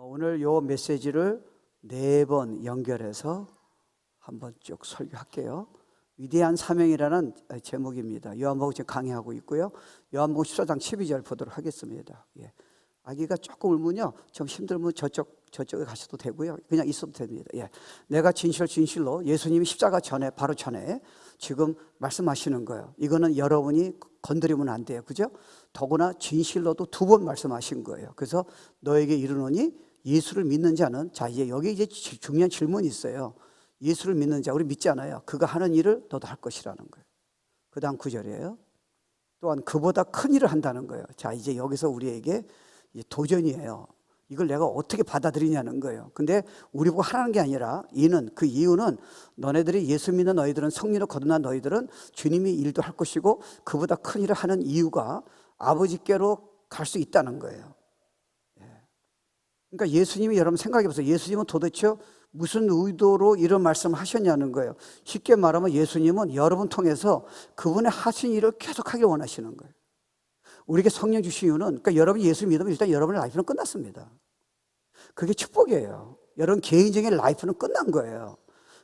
오늘 요 메시지를 4번 연결해서 한번 쭉 설교할게요. 위대한 사명이라는 제목입니다. 요한복음 지금 강의하고 있고요. 요한복음 14장 12절 보도록 하겠습니다. 아기가 조금 울면요, 좀 힘들면 저쪽에 가셔도 되고요. 그냥 있어도 됩니다. 내가 진실로 예수님이 십자가 전에, 바로 전에 지금 말씀하시는 거예요. 이거는 여러분이 건드리면 안 돼요. 그죠? 더구나 진실로도 2번 말씀하신 거예요. 그래서 너에게 이르노니 예수를 믿는 자는, 자, 여기 이제 중요한 질문이 있어요. 예수를 믿는 자, 우리 믿잖아요. 그가 하는 일을 너도 할 것이라는 거예요. 그 다음 9절이에요. 또한 그보다 큰 일을 한다는 거예요. 자, 이제 여기서 우리에게 도전이에요. 이걸 내가 어떻게 받아들이냐는 거예요. 근데 우리 보고 하라는 게 아니라 그 이유는 너네들이 예수 믿는 너희들은, 성령으로 거듭난 너희들은 주님이 일도 할 것이고 그보다 큰 일을 하는 이유가 아버지께로 갈 수 있다는 거예요. 그러니까 예수님이, 여러분 생각해 보세요. 예수님은 도대체 무슨 의도로 이런 말씀을 하셨냐는 거예요. 쉽게 말하면 예수님은 여러분 통해서 그분의 하신 일을 계속하길 원하시는 거예요. 우리에게 성령 주신 이유는, 그러니까 여러분이 예수 믿으면 일단 여러분의 라이프는 끝났습니다. 그게 축복이에요. 여러분 개인적인 라이프는 끝난 거예요.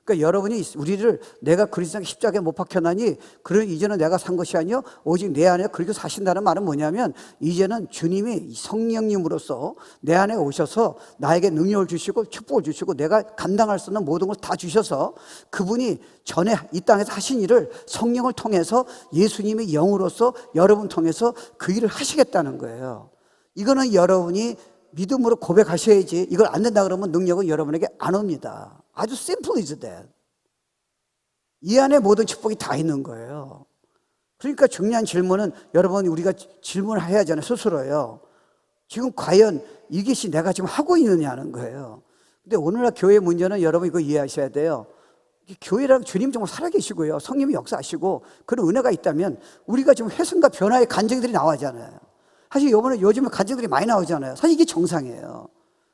그러니까 여러분이 우리를, 내가 그리스도의 십자가에 못 박혀나니 그런 이제는 내가 산 것이 아니요 오직 내 안에 그리고 사신다는 말은 뭐냐면, 이제는 주님이 성령님으로서 내 안에 오셔서 나에게 능력을 주시고 축복을 주시고 내가 감당할 수 있는 모든 걸 다 주셔서 그분이 전에 이 땅에서 하신 일을 성령을 통해서 예수님의 영으로서 여러분 통해서 그 일을 하시겠다는 거예요. 이거는 여러분이 믿음으로 고백하셔야지, 이걸 안 된다 그러면 능력은 여러분에게 안 옵니다. 아주 simple is that. 이 안에 모든 축복이 다 있는 거예요. 그러니까 중요한 질문은, 여러분 우리가 질문을 해야 하잖아요. 스스로요. 지금 과연 이것이 내가 지금 하고 있느냐는 거예요. 근데 오늘날 교회의 문제는, 여러분 이거 이해하셔야 돼요. 교회랑 주님 정말 살아계시고요, 성령이 역사하시고 그런 은혜가 있다면 우리가 지금 회심과 변화의 간증들이 나오잖아요. 사실 요즘에 간증들이 많이 나오잖아요. 사실 이게 정상이에요.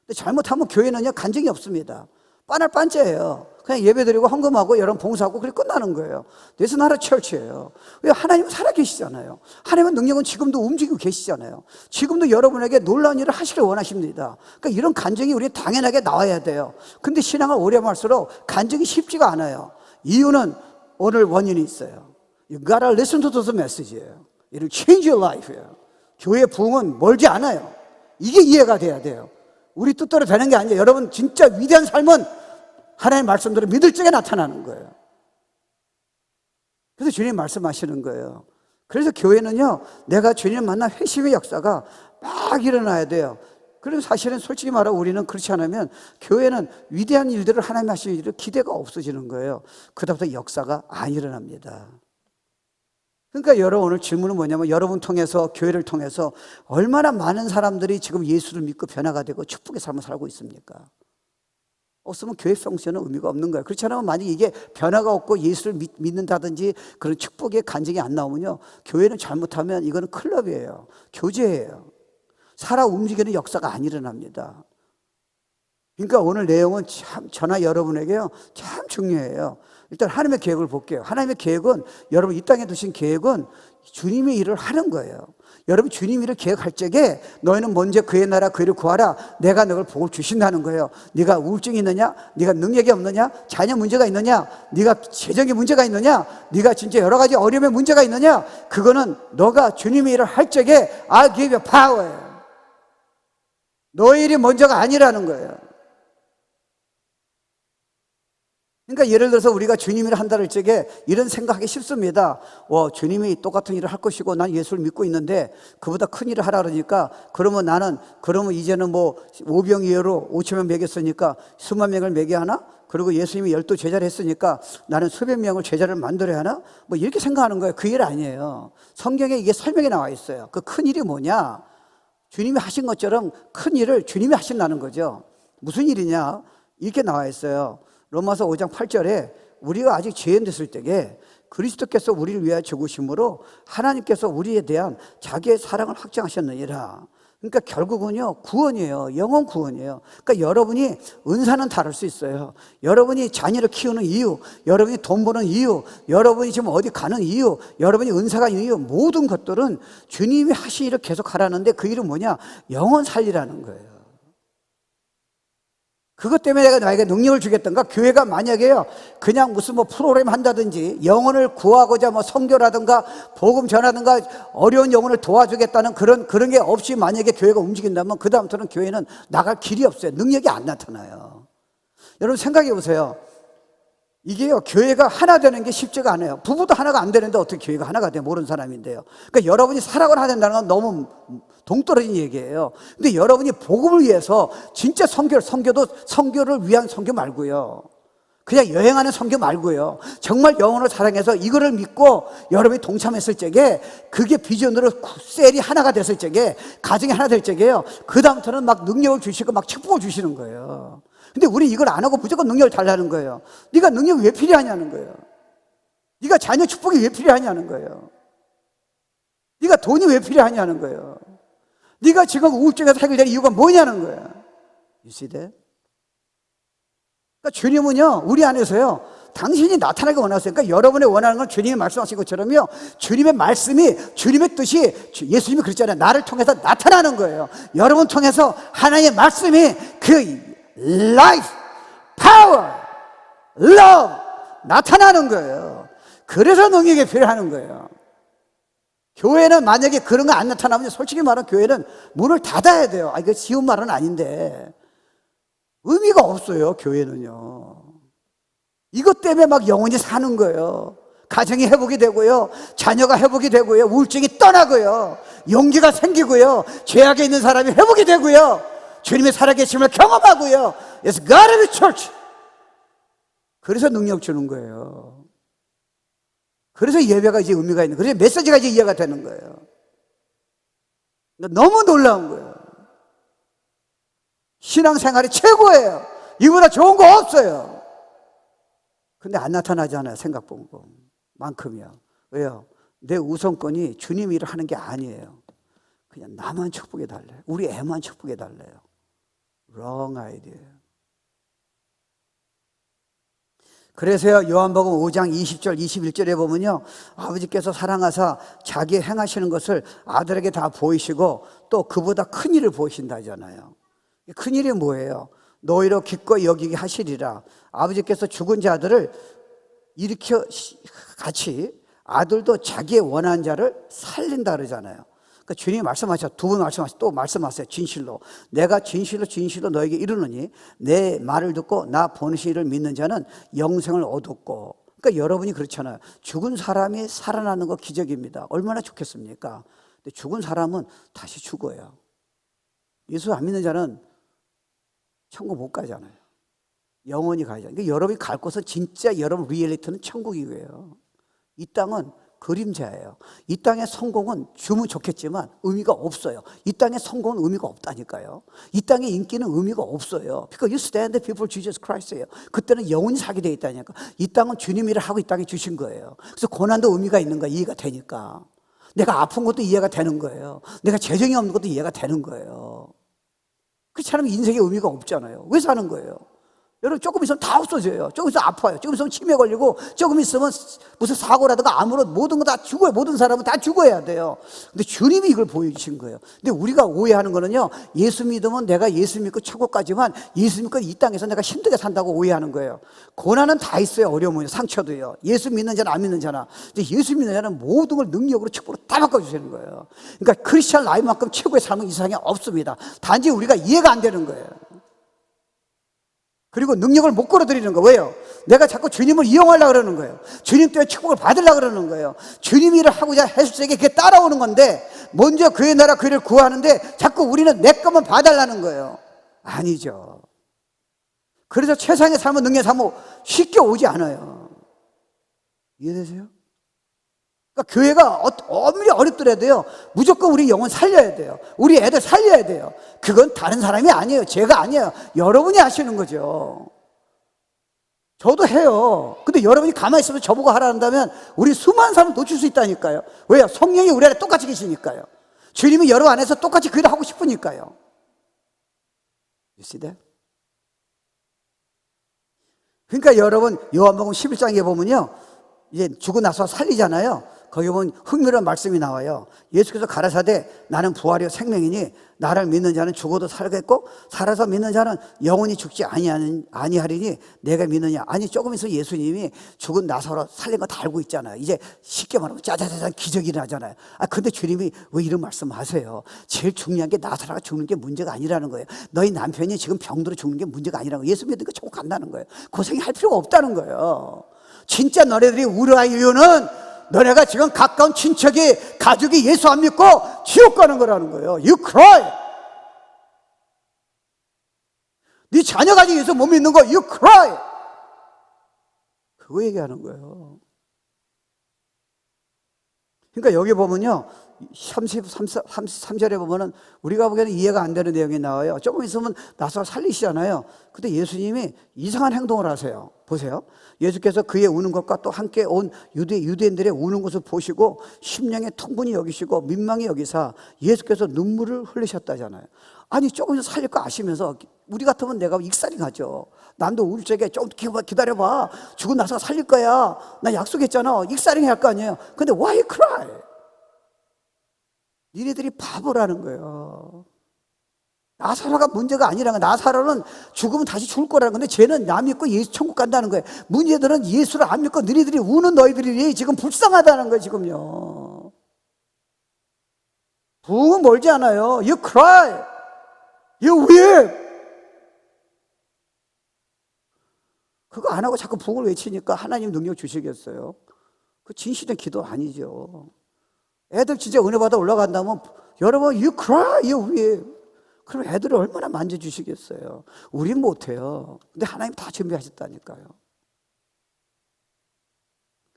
근데 잘못하면 교회는요, 간증이 없습니다. 빤할 빤째예요. 그냥 예배드리고 헌금하고 여러분 봉사하고 그렇게 끝나는 거예요. This is not a church예요. 왜? 하나님은 살아계시잖아요. 하나님의 능력은 지금도 움직이고 계시잖아요. 지금도 여러분에게 놀라운 일을 하시길 원하십니다. 그러니까 이런 간증이 우리 당연하게 나와야 돼요. 근데 신앙을 오래 할수록 간증이 쉽지가 않아요. 이유는 오늘 원인이 있어요. You gotta listen to the message예요. It'll change your life예요. 교회의 부흥은 멀지 않아요. 이게 이해가 돼야 돼요. 우리 뜻대로 되는 게 아니에요. 여러분 진짜 위대한 삶은 하나님의 말씀대로 믿을 적에 나타나는 거예요. 그래서 주님 말씀하시는 거예요. 그래서 교회는요, 내가 주님을 만난 회심의 역사가 막 일어나야 돼요. 그래서 사실은 솔직히 말하면 우리는 그렇지 않으면 교회는 위대한 일들을 하나님이 하시는 일을 기대가 없어지는 거예요. 그다음부터 역사가 안 일어납니다. 그러니까 여러분 오늘 질문은 뭐냐면, 여러분 통해서, 교회를 통해서 얼마나 많은 사람들이 지금 예수를 믿고 변화가 되고 축복의 삶을 살고 있습니까? 없으면 교회 펑션은 의미가 없는 거예요. 그렇지 않으면 만약에 이게 변화가 없고 예수를 믿는다든지 그런 축복의 간증이 안 나오면요, 교회는 잘못하면 이거는 클럽이에요. 교제예요. 살아 움직이는 역사가 안 일어납니다. 그러니까 오늘 내용은 참 저나 여러분에게요 참 중요해요. 일단 하나님의 계획을 볼게요. 하나님의 계획은, 여러분 이 땅에 두신 계획은 주님의 일을 하는 거예요. 여러분 주님 일을 계획할 적에 너희는 먼저 그의 나라 그 일을 구하라. 내가 너를 복을 주신다는 거예요. 네가 우울증이 있느냐? 네가 능력이 없느냐? 자녀 문제가 있느냐? 네가 재정의 문제가 있느냐? 네가 진짜 여러 가지 어려움의 문제가 있느냐? 그거는 너가 주님의 일을 할 적에 I give you power예요. 너의 일이 먼저가 아니라는 거예요. 그러니까 예를 들어서 우리가 주님 일을 한다는 적에 이런 생각하기 쉽습니다. 주님이 똑같은 일을 할 것이고 난 예수를 믿고 있는데 그보다 큰 일을 하라 그러니까, 그러면 이제는 뭐 오병이어로 5,000명 먹였으니까 수만 명을 먹여야 하나? 그리고 예수님이 12 제자를 했으니까 나는 수백 명을 제자를 만들어야 하나? 뭐 이렇게 생각하는 거예요. 그 일 아니에요. 성경에 이게 설명이 나와 있어요. 그 큰 일이 뭐냐? 주님이 하신 것처럼 큰 일을 주님이 하신다는 거죠. 무슨 일이냐? 이렇게 나와 있어요. 로마서 5장 8절에 우리가 아직 죄인 됐을 때에 그리스도께서 우리를 위하여 죽으심으로 하나님께서 우리에 대한 자기의 사랑을 확증하셨느니라. 그러니까 결국은요, 구원이에요. 영원 구원이에요. 그러니까 여러분이 은사는 다를 수 있어요. 여러분이 자녀를 키우는 이유, 여러분이 돈 버는 이유, 여러분이 지금 어디 가는 이유, 여러분이 은사가 있는 이유, 모든 것들은 주님이 하신 일을 계속 하라는데 그 일은 뭐냐? 영원 살리라는 거예요. 그것 때문에 내가 나에게 능력을 주겠던가. 교회가 만약에요 그냥 무슨 뭐 프로그램 한다든지 영혼을 구하고자 뭐 선교라든가 복음 전하든가 어려운 영혼을 도와주겠다는 그런 게 없이 만약에 교회가 움직인다면 그 다음부터는 교회는 나갈 길이 없어요. 능력이 안 나타나요. 여러분 생각해 보세요. 이게요 교회가 하나 되는 게 쉽지가 않아요. 부부도 하나가 안 되는데 어떻게 교회가 하나가 돼요? 모르는 사람인데요. 그러니까 여러분이 사랑을 하나 된다는 건 너무 동떨어진 얘기예요. 근데 여러분이 복음을 위해서 진짜 선교를 위한 선교 말고요, 그냥 여행하는 선교 말고요, 정말 영혼을 사랑해서 이거를 믿고 여러분이 동참했을 적에 그게 비전으로 셀이 하나가 됐을 적에 가정이 하나 될 적에요 그 다음부터는 막 능력을 주시고 막 축복을 주시는 거예요. 근데 우리 이걸 안 하고 무조건 능력을 달라는 거예요. 네가 능력이 왜 필요하냐는 거예요. 네가 자녀 축복이 왜 필요하냐는 거예요. 네가 돈이 왜 필요하냐는 거예요. 네가 지금 우울증에서 해결될 이유가 뭐냐는 거예요. You see that? 그러니까 주님은요 우리 안에서요 당신이 나타나기 원하세요. 그러니까 여러분이 원하는 건 주님이 말씀하신 것처럼요 주님의 말씀이, 주님의 뜻이, 예수님이 그랬잖아요. 나를 통해서 나타나는 거예요. 여러분 통해서 하나님의 말씀이 그 life, power, love 나타나는 거예요. 그래서 능력이 필요한 거예요. 교회는 만약에 그런 거 안 나타나면 솔직히 말하면 교회는 문을 닫아야 돼요. 이거 쉬운 말은 아닌데 의미가 없어요. 교회는요 이것 때문에 막 영혼이 사는 거예요. 가정이 회복이 되고요, 자녀가 회복이 되고요, 우울증이 떠나고요, 용기가 생기고요, 죄악에 있는 사람이 회복이 되고요, 주님의 살아계심을 경험하고요. It's gotta be church. 그래서 능력 주는 거예요. 그래서 예배가 이제 의미가 있는, 그래서 메시지가 이제 이해가 되는 거예요. 너무 놀라운 거예요. 신앙생활이 최고예요. 이보다 좋은 거 없어요. 근데 안 나타나잖아요. 생각보고 만큼이요. 왜요? 내 우선권이 주님 일을 하는 게 아니에요. 그냥 나만 축복해 달래요. 우리 애만 축복해 달래요. wrong idea. 그래서요 요한복음 5장 20절 21절에 보면요 아버지께서 사랑하사 자기 행하시는 것을 아들에게 다 보이시고 또 그보다 큰 일을 보이신다 하잖아요. 큰 일이 뭐예요? 너희로 기꺼이 여기게 하시리라. 아버지께서 죽은 자들을 일으켜 같이 아들도 자기의 원하는 자를 살린다 그러잖아요. 그러니까 주님이 말씀하셔, 두 번 말씀하셔, 또 말씀하세요. 진실로 내가 진실로 너에게 이르노니 내 말을 듣고 나 보내신 이를 믿는 자는 영생을 얻었고. 그러니까 여러분이 그렇잖아요. 죽은 사람이 살아나는 거 기적입니다. 얼마나 좋겠습니까? 근데 죽은 사람은 다시 죽어요. 예수 안 믿는 자는 천국 못 가잖아요. 영원히 가잖아요. 그러니까 여러분이 갈 곳은 진짜 여러분 리얼리티는 천국이고요. 이 땅은 그림자예요. 이 땅의 성공은 주면 좋겠지만 의미가 없어요. 이 땅의 성공은 의미가 없다니까요. 이 땅의 인기는 의미가 없어요. Because you stand before Jesus Christ예요. 그때는 영원히 살게 돼 있다니까. 이 땅은 주님 일을 하고 이 땅에 주신 거예요. 그래서 고난도 의미가 있는 거야. 이해가 되니까. 내가 아픈 것도 이해가 되는 거예요. 내가 재정이 없는 것도 이해가 되는 거예요. 그렇지 않으면 인생에 의미가 없잖아요. 왜 사는 거예요? 여러분 조금 있으면 다 없어져요. 조금 있으면 아파요. 조금 있으면 치매 걸리고, 조금 있으면 무슨 사고라든가 아무런 모든 거 다 죽어요. 모든 사람은 다 죽어야 돼요. 근데 주님이 이걸 보여주신 거예요. 근데 우리가 오해하는 거는요, 예수 믿으면 내가 예수 믿고 천국 가지만 예수 믿고 이 땅에서 내가 힘들게 산다고 오해하는 거예요. 고난은 다 있어요. 어려움은 상처도요. 예수 믿는 자나 안 믿는 자나. 근데 예수 믿는 자는 모든 걸 능력으로 축복으로 다 바꿔주시는 거예요. 그러니까 크리스찬 라이프만큼 최고의 삶은 이 세상에 없습니다. 단지 우리가 이해가 안 되는 거예요. 그리고 능력을 못 걸어드리는 거예요. 왜요? 내가 자꾸 주님을 이용하려고 그러는 거예요. 주님 때문에 축복을 받으려고 그러는 거예요. 주님 일을 하고자 했을 때 그게 따라오는 건데, 먼저 그의 나라 그를 구하는데 자꾸 우리는 내 것만 봐달라는 거예요. 아니죠. 그래서 최상의 삶은 능력의 삶은 쉽게 오지 않아요. 이해되세요? 그러니까 교회가 아무리 어렵더라도요, 무조건 우리 영혼 살려야 돼요. 우리 애들 살려야 돼요. 그건 다른 사람이 아니에요. 제가 아니에요. 여러분이 하시는 거죠. 저도 해요. 근데 여러분이 가만히 있으면 저보고 하라 한다면 우리 수많은 사람을 놓칠 수 있다니까요. 왜요? 성령이 우리 안에 똑같이 계시니까요. 주님이 여러분 안에서 똑같이 그 일을 하고 싶으니까요. You see that? 그러니까 여러분 요한복음 11장에 보면요, 이제 죽고 나서 살리잖아요. 거기 보면 흥미로운 말씀이 나와요. 예수께서 가라사대 나는 부활이요 생명이니 나를 믿는 자는 죽어도 살겠고 살아서 믿는 자는 영원히 죽지 아니하리니 내가 믿느냐. 아니 조금 있어 예수님이 죽은 나사로 살린 거 다 알고 있잖아요. 이제 쉽게 말하면 짜자자잔 기적이 일어나잖아요. 근데 주님이 왜 이런 말씀하세요? 제일 중요한 게 나사로가 죽는 게 문제가 아니라는 거예요. 너희 남편이 지금 병들어 죽는 게 문제가 아니라는 거예요. 예수 믿으니까 조금 간다는 거예요. 고생할 필요가 없다는 거예요. 진짜 너네들이 우려할 이유는 너네가 지금 가까운 친척이 가족이 예수 안 믿고 지옥 가는 거라는 거예요. You cry. 네 자녀가 예수 못 믿는 거 You cry. 그거 얘기하는 거예요. 그러니까 여기 보면요 33절에 보면은 우리가 보기에는 이해가 안 되는 내용이 나와요. 조금 있으면 나사로 살리시잖아요. 근데 예수님이 이상한 행동을 하세요. 보세요. 예수께서 그의 우는 것과 또 함께 온 유대인들의 우는 것을 보시고 심령의 통분이 여기시고 민망히 여기사 예수께서 눈물을 흘리셨다잖아요. 아니 조금 있으면 살릴 거 아시면서 우리 같으면 내가 익살이하죠. 남도 울 적에 좀 기다려봐. 죽은 나사로 살릴 거야. 나 약속했잖아. 익살이 할 거 아니에요. 근데 why cry? 니네들이 바보라는 거예요. 나사로가 문제가 아니라는 거예요. 나사로는 죽으면 다시 죽을 거라는 건데 쟤는 나 믿고 예수 천국 간다는 거예요. 문제들은 예수를 안 믿고 너희들이 우는 너희들이 지금 불쌍하다는 거예요. 지금요. 부흥은 멀지 않아요. You cry. You weep. 그거 안 하고 자꾸 부흥을 외치니까 하나님 능력 주시겠어요? 그 진실된 기도 아니죠. 애들 진짜 은혜 받아 올라간다면 여러분 you cry, you weep. 그럼 애들을 얼마나 만져주시겠어요? 우린 못해요. 근데 하나님 다 준비하셨다니까요.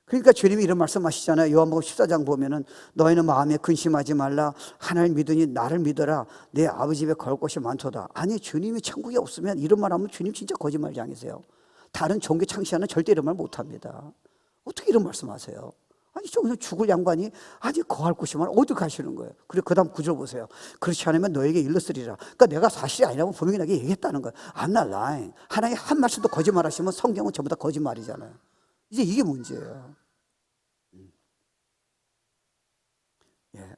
그러니까 주님이 이런 말씀하시잖아요. 요한복음 14장 보면은 너희는 마음에 근심하지 말라. 하나님 믿으니 나를 믿어라. 내 아버지 집에 걸 곳이 많도다. 아니 주님이 천국에 없으면 이런 말 하면 주님 진짜 거짓말장이세요. 다른 종교 창시하는 절대 이런 말 못합니다. 어떻게 이런 말씀하세요? 아니 저기서 죽을 양반이 아니 거할 곳이면 어디 가시는 거예요? 그리고 그 다음 구절 보세요. 그렇지 않으면 너에게 일렀으리라. 그러니까 내가 사실이 아니라고 분명히 나게 얘기했다는 거예요. I'm not lying. 하나님 한 말씀도 거짓말하시면 성경은 전부 다 거짓말이잖아요. 이제 이게 문제예요. 예.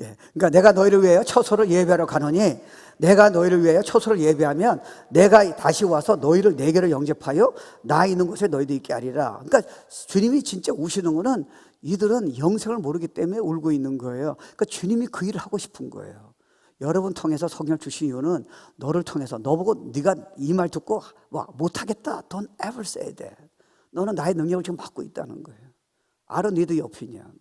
예. 그러니까 내가 너희를 위하여 처소를 예배하러 가노니 내가 너희를 위하여 처소를 예배하면 내가 다시 와서 너희를 내게로 영접하여 나 있는 곳에 너희도 있게 하리라. 그러니까 주님이 진짜 우시는 거는 이들은 영생을 모르기 때문에 울고 있는 거예요. 그러니까 주님이 그 일을 하고 싶은 거예요. 여러분 통해서 성령을 주신 이유는 너를 통해서 너보고 네가 이 말 듣고 와 못하겠다. Don't ever say that. 너는 나의 능력을 지금 받고 있다는 거예요. I don't need your opinion.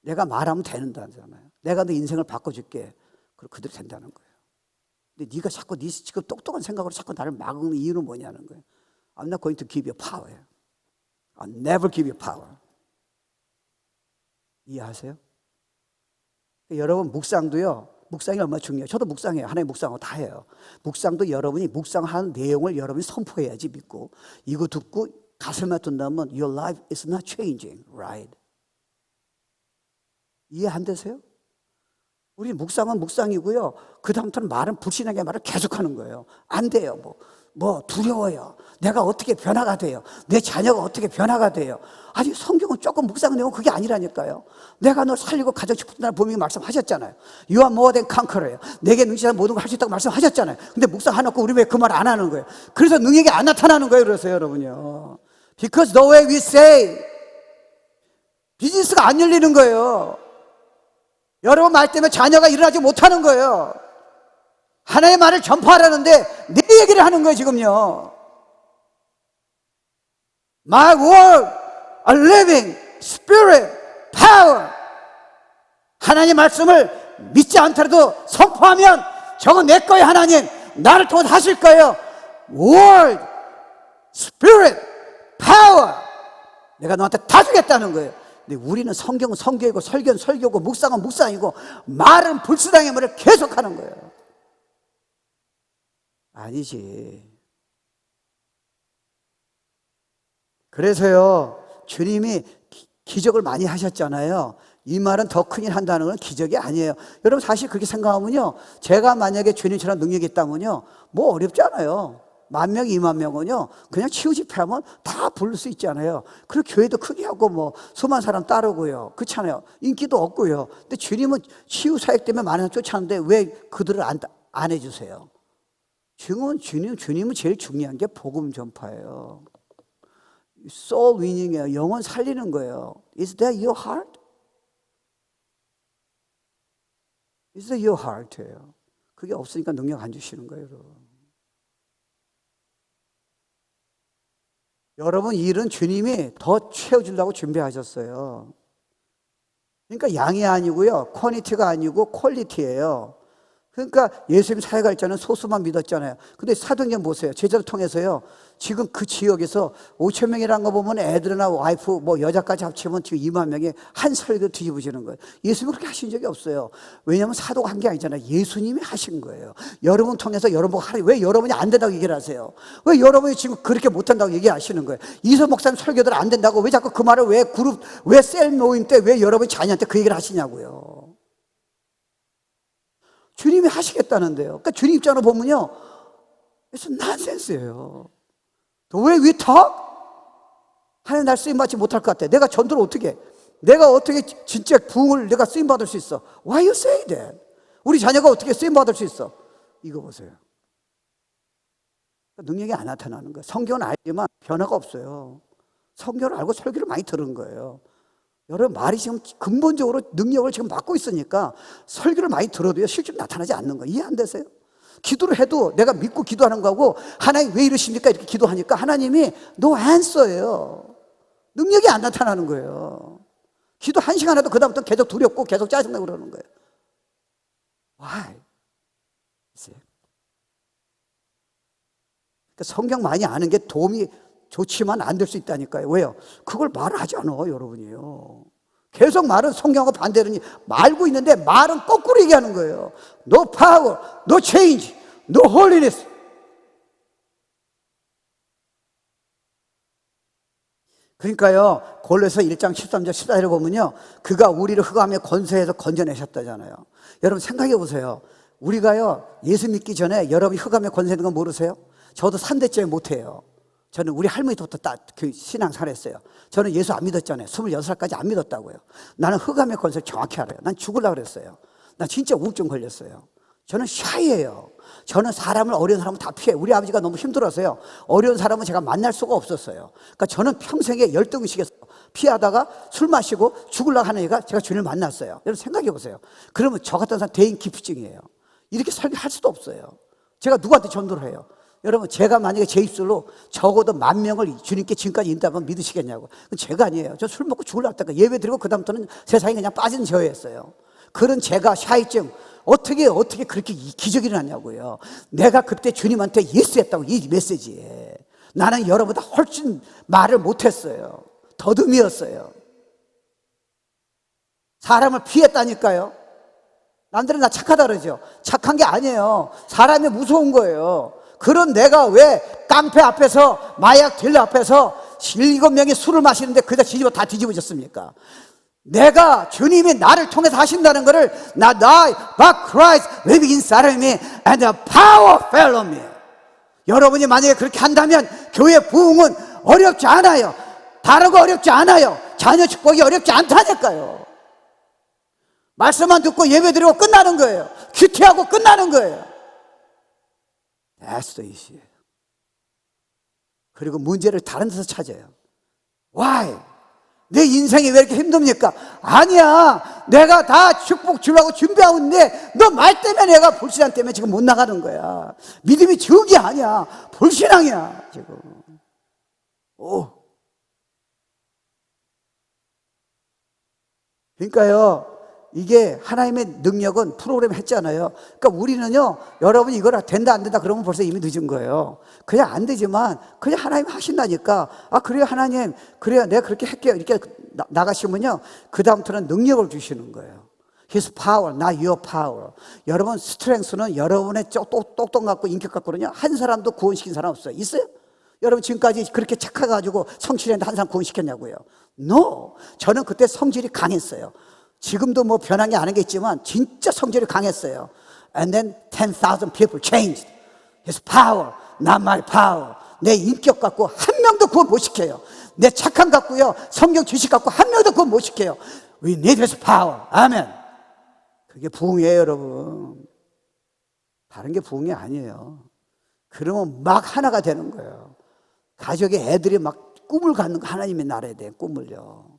내가 말하면 되는다잖아요. 내가 네 인생을 바꿔줄게. 그럼 그대로 된다는 거예요. 근데 네가 자꾸 네 지금 똑똑한 생각으로 자꾸 나를 막는 이유는 뭐냐는 거예요. I'm not going to give you power. I'll never give you power. 이해하세요? 여러분 묵상도요. 묵상이 얼마나 중요해요. 저도 묵상해요. 하나님 묵상하고 다 해요. 묵상도 여러분이 묵상하는 내용을 여러분이 선포해야지 믿고 이거 듣고 가슴에 둔다면 your life is not changing, right? 이해 안 되세요? 우리 묵상은 묵상이고요. 그 다음부터는 말은 불신하게 말을 계속하는 거예요. 안 돼요. 뭐 두려워요. 내가 어떻게 변화가 돼요? 내 자녀가 어떻게 변화가 돼요? 아니 성경은 조금 묵상은 내용 그게 아니라니까요. 내가 너 살리고 가정 축복한다는 분명히 말씀하셨잖아요. You are more than conqueror예요. 내게 능치한 모든 걸 할 수 있다고 말씀하셨잖아요. 근데 묵상 안 하고 우리 왜 그 말 안 하는 거예요? 그래서 능력이 안 나타나는 거예요. 그래서요 여러분요. Because the way we say 비즈니스가 안 열리는 거예요. 여러분 말 때문에 자녀가 일어나지 못하는 거예요. 하나님의 말을 전파하라는데 내 얘기를 하는 거예요 지금요. My word, a living spirit, power. 하나님의 말씀을 믿지 않더라도 선포하면 저건 내 거예요. 하나님 나를 통해 하실 거예요. Word, spirit, power. 내가 너한테 다 주겠다는 거예요. 근데 우리는 성경은 성경이고 설교는 설교고 묵상은 묵상이고 말은 불수당의 말을 계속하는 거예요. 아니지. 그래서요 주님이 기적을 많이 하셨잖아요. 이 말은 더 큰 일 한다는 건 기적이 아니에요. 여러분 사실 그렇게 생각하면요 제가 만약에 주님처럼 능력이 있다면요 뭐 어렵지 않아요. 10,000명, 20,000명은요, 그냥 치유 집회하면 다 부를 수 있잖아요. 그리고 교회도 크게 하고 뭐 수많은 사람 따르고요. 그렇잖아요. 인기도 없고요. 근데 주님은 치유 사역 때문에 많은 사람 쫓아하는데 왜 그들을 안 해주세요? 주님은 제일 중요한 게 복음 전파예요. soul winning이에요. 영혼 살리는 거예요. Is that your heart? Is that your heart예요. 그게 없으니까 능력 안 주시는 거예요, 여러분. 여러분 일은 주님이 더 채워주려고 준비하셨어요. 그러니까 양이 아니고요, 퀄리티가 아니고 퀄리티예요. 그러니까 예수님 사역할 때는 소수만 믿었잖아요. 근데 사도행전 보세요. 제자를 통해서요, 지금 그 지역에서 5,000명이라는 거 보면 애들이나 와이프 뭐 여자까지 합치면 지금 20,000명이 한 설교 뒤집어지는 거예요. 예수님이 그렇게 하신 적이 없어요. 왜냐하면 사도가 한 게 아니잖아요. 예수님이 하신 거예요. 여러분 통해서 여러분 하라. 왜 여러분이 안 된다고 얘기를 하세요? 왜 여러분이 지금 그렇게 못한다고 얘기하시는 거예요? 이서 목사님 설교들 안 된다고 왜 자꾸 그 말을 왜 셀 모임 때 왜 여러분이 자녀한테 그 얘기를 하시냐고요. 주님이 하시겠다는데요. 그러니까 주님 입장으로 보면요, it's nonsense예요. 왜 we talk? 하나님 날 쓰임받지 못할 것 같아. 내가 전도를 어떻게 해? 내가 어떻게 진짜 부흥을 내가 쓰임받을 수 있어? Why you say that? 우리 자녀가 어떻게 쓰임받을 수 있어? 이거 보세요. 능력이 안 나타나는 거예요. 성경은 알지만 변화가 없어요. 성경을 알고 설교를 많이 들은 거예요. 여러분 말이 지금 근본적으로 능력을 지금 맡고 있으니까 설교를 많이 들어도요, 실제로 나타나지 않는 거예요. 이해 안 되세요? 기도를 해도 내가 믿고 기도하는 거하고 하나님 왜 이러십니까? 이렇게 기도하니까 하나님이 no answer예요. 능력이 안 나타나는 거예요. 기도 1시간 해도 그 다음부터 계속 두렵고 계속 짜증나고 그러는 거예요. Why? 그러니까 성경 많이 아는 게 도움이 좋지만 안 될 수 있다니까요. 왜요? 그걸 말하지 않아, 여러분이요. 계속 말은 성경하고 반대로니 말고 있는데 말은 거꾸로 얘기하는 거예요. No power, no change, no holiness. 그러니까요, 골로새 1장 13절 14절에 보면요, 그가 우리를 흑암의 권세에서 건져내셨다잖아요. 여러분 생각해 보세요. 우리가요, 예수 믿기 전에 여러분이 흑암의 권세 있는 거 모르세요? 저도 3대째 못해요. 저는 우리 할머니부터 그 신앙생활 했어요. 저는 예수 안 믿었잖아요. 26살까지 안 믿었다고요. 나는 흑암의 권세를 정확히 알아요. 난 죽으려고 그랬어요. 난 진짜 우울증 걸렸어요. 저는 샤이예요. 저는 어려운 사람은 다 피해요. 우리 아버지가 너무 힘들어서요, 어려운 사람은 제가 만날 수가 없었어요. 그러니까 저는 평생에 열등의식에서 피하다가 술 마시고 죽으려고 하는 애가 제가 주님을 만났어요. 여러분 생각해 보세요. 그러면 저 같은 사람 대인 기피증이에요. 이렇게 설교할 수도 없어요. 제가 누구한테 전도를 해요? 여러분 제가 만약에 제 입술로 적어도 10,000명을 주님께 지금까지 인도하면 믿으시겠냐고. 그건 제가 아니에요. 저 술 먹고 죽으려고 했다가 예배 드리고 그 다음부터는 세상에 그냥 빠진 저였어요. 그런 제가 샤이증 어떻게 그렇게 기적이 일어났냐고요. 내가 그때 주님한테 예스했다고, 이 메시지에. 나는 여러분보다 훨씬 말을 못했어요. 더듬이었어요. 사람을 피했다니까요. 남들은 나 착하다 그러죠. 착한 게 아니에요. 사람이 무서운 거예요. 그런 내가 왜 깡패 앞에서, 마약 딜러 앞에서 7명이 술을 마시는데 그다 다 뒤집어졌습니까? 내가 주님이 나를 통해서 하신다는 것을 but Christ living inside of me and the power fell on me. 여러분이 만약에 그렇게 한다면 교회 부흥은 어렵지 않아요. 다루고 어렵지 않아요. 자녀 축복이 어렵지 않다니까요. 말씀만 듣고 예배드리고 끝나는 거예요. 큐티하고 끝나는 거예요. That's the issue. 그리고 문제를 다른 데서 찾아요. Why? 내 인생이 왜 이렇게 힘듭니까? 아니야, 내가 다 축복 주려고 준비하고 있는데 너 말 때문에 내가 불신앙 때문에 지금 못 나가는 거야. 믿음이 적이 아니야, 불신앙이야 지금. 그러니까요, 이게 하나님의 능력은 프로그램 했잖아요. 그러니까 우리는요, 여러분 이거라 된다 안 된다 그러면 벌써 이미 늦은 거예요. 그냥 안 되지만 그냥 하나님 하신다니까. 그래요 하나님, 그래요 내가 그렇게 할게요, 이렇게 나가시면요, 그 다음부터는 능력을 주시는 거예요. His power, not your power. 여러분 스트렝스는 여러분의 똑똑 갖고 인격 갖고는요, 한 사람도 구원시킨 사람 없어요. 있어요? 여러분 지금까지 그렇게 착해가지고 성실했는데 한 사람 구원시켰냐고요? No. 저는 그때 성질이 강했어요. 지금도 뭐 변한 게 아닌 게 있지만 진짜 성질이 강했어요. And then 10,000 people changed. His power, not my power. 내 인격 갖고 한 명도 구원 못 시켜요. 내 착함 갖고요, 성경 지식 갖고 한 명도 구원 못 시켜요. We need His power. 아멘. 그게 부흥이에요, 여러분. 다른 게 부흥이 아니에요. 그러면 막 하나가 되는 거예요. 가족의 애들이 막 꿈을 갖는 거, 하나님의 나라에 대한 꿈을요.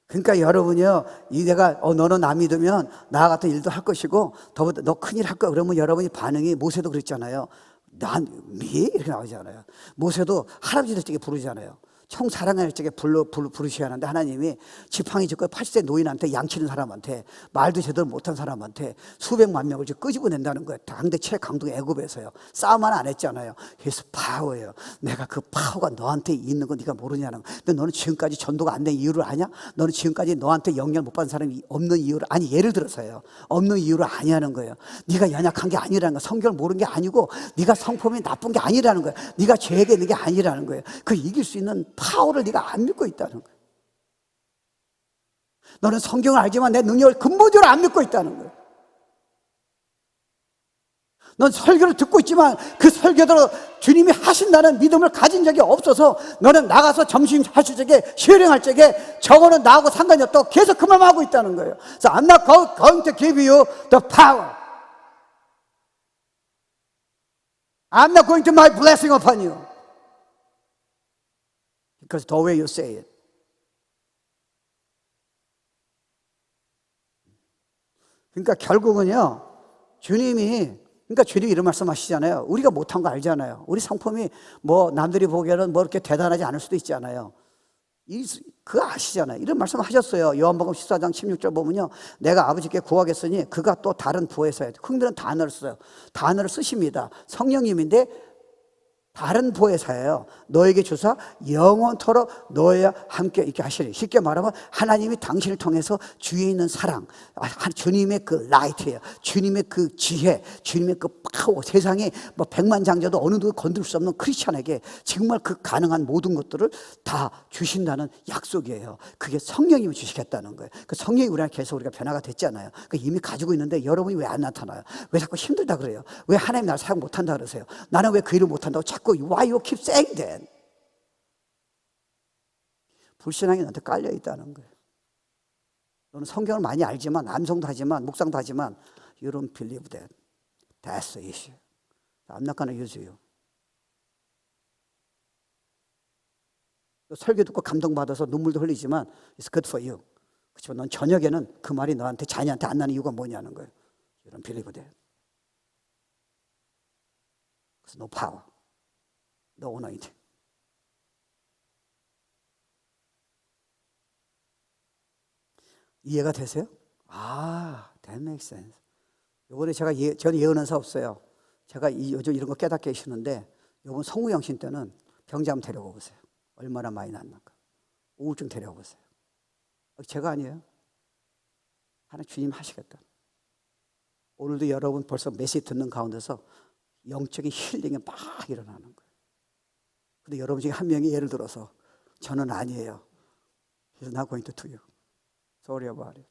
그러니까 여러분이요, 내가 너는 나 믿으면 나 같은 일도 할 것이고 더보다 너 큰일 할 거야. 그러면 여러분이 반응이, 모세도 그랬잖아요. 난 미? 이렇게 나오잖아요. 모세도 할아버지들 쪽에 부르잖아요. 총 사랑할 적에 부르셔야 하는데 하나님이 지팡이 짚고 80세 노인한테, 양치는 사람한테, 말도 제대로 못한 사람한테 수백만 명을 끄집어낸다는 거예요. 당대 최강국 애굽에서요. 싸움만 안 했잖아요. 그래서 파워예요. 내가 그 파워가 너한테 있는 거 네가 모르냐는 거예요. 근데 너는 지금까지 전도가 안 된 이유를 아냐? 너는 지금까지 너한테 영향을 못 받은 사람이 없는 이유를, 아니 예를 들어서요, 없는 이유를 아니하는 거예요. 네가 연약한 게 아니라는 거예요. 성경을 모르는 게 아니고 네가 성품이 나쁜 게 아니라는 거예요. 네가 죄가 있는 게 아니라는 거예요. 그 이길 수 있는 파워를 네가 안 믿고 있다는 거예요. 너는 성경을 알지만 내 능력을 근본적으로 안 믿고 있다는 거예요. 넌 설교를 듣고 있지만 그 설교대로 주님이 하신다는 믿음을 가진 적이 없어서 너는 나가서 점심 하실 적에, 쉐어링할 적에 저거는 나하고 상관이 없다고 계속 그 말만 하고 있다는 거예요. So I'm not going to give you the power. I'm not going to my blessing upon you. Because the way you say it. 그러니까 결국은요, 주님이 이런 말씀 하시잖아요. 우리가 못한 거 알잖아요. 우리 성품이 뭐 남들이 보기에는 뭐 이렇게 대단하지 않을 수도 있잖아요. 그거 아시잖아요. 이런 말씀 하셨어요. 요한복음 14장 16절 보면요, 내가 아버지께 구하겠으니 그가 또 다른 부에서 해요. 흥들은 단어를 써요. 단어를 쓰십니다. 성령님인데 다른 보혜사예요. 너에게 주사 영원토록 너희와 함께 있게 하시리. 쉽게 말하면 하나님이 당신을 통해서 주위에 있는 사랑, 주님의 그 라이트예요. 주님의 그 지혜, 주님의 그 파워, 세상에 뭐 백만장자도 어느 누구 건들 수 없는 크리스찬에게 정말 그 가능한 모든 것들을 다 주신다는 약속이에요. 그게 성령님이 주시겠다는 거예요. 그 성령이 우리한테 계속 우리가 변화가 됐잖아요. 그 이미 가지고 있는데 여러분이 왜 안 나타나요? 왜 자꾸 힘들다 그래요? 왜 하나님 나를 사용 못한다 그러세요? 나는 왜 그 일을 못한다고 자꾸 why you keep saying that? 불신앙이 너한테 깔려 있다는 거예요. 너는 성경을 많이 알지만, 암송도 하지만, 묵상도 하지만 you don't believe that. That's the issue. I'm not going to use you. 설교 듣고 감동받아서 눈물도 흘리지만 it's good for you. 그렇지만 넌 저녁에는 그 말이 너한테, 자녀한테 안 나는 이유가 뭐냐는 거예요. You don't believe that. 그래서 no power. No anointing. 이해가 되세요? That makes sense. 요번에 저는 예언은사 없어요. 제가 요즘 이런 거 깨닫게 해주시는데, 요번 성우영신 때는 병자 한번 데려가 보세요. 얼마나 많이 났는가. 우울증 데려가 보세요. 제가 아니에요. 하나님 주님 하시겠다. 오늘도 여러분 벌써 메시지 듣는 가운데서 영적인 힐링이 막 일어나는 거예요. 근데 여러분 중에 한 명이 예를 들어서 저는 아니에요. He's not going to do you. Sorry about it.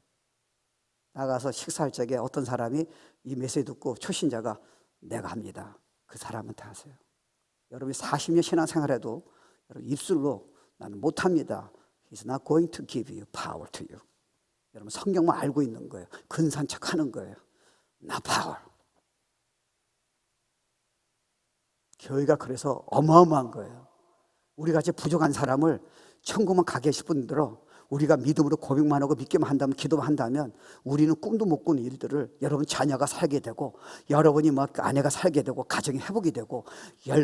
나가서 식사할 적에 어떤 사람이 이 메시지 듣고 초신자가 내가 합니다. 그 사람한테 하세요. 여러분이 40년 신앙생활해도 여러분 입술로 나는 못합니다. He's not going to give you power to you. 여러분 성경만 알고 있는 거예요. 근사한 척하는 거예요. Not power. 교회가 그래서 어마어마한 거예요. 우리같이 부족한 사람을 천국만 가게 하실 분들로 우리가 믿음으로 고백만 하고 믿기만 한다면, 기도만 한다면 우리는 꿈도 못 꾸는 일들을 여러분 자녀가 살게 되고, 여러분이 뭐 아내가 살게 되고, 가정이 회복이 되고,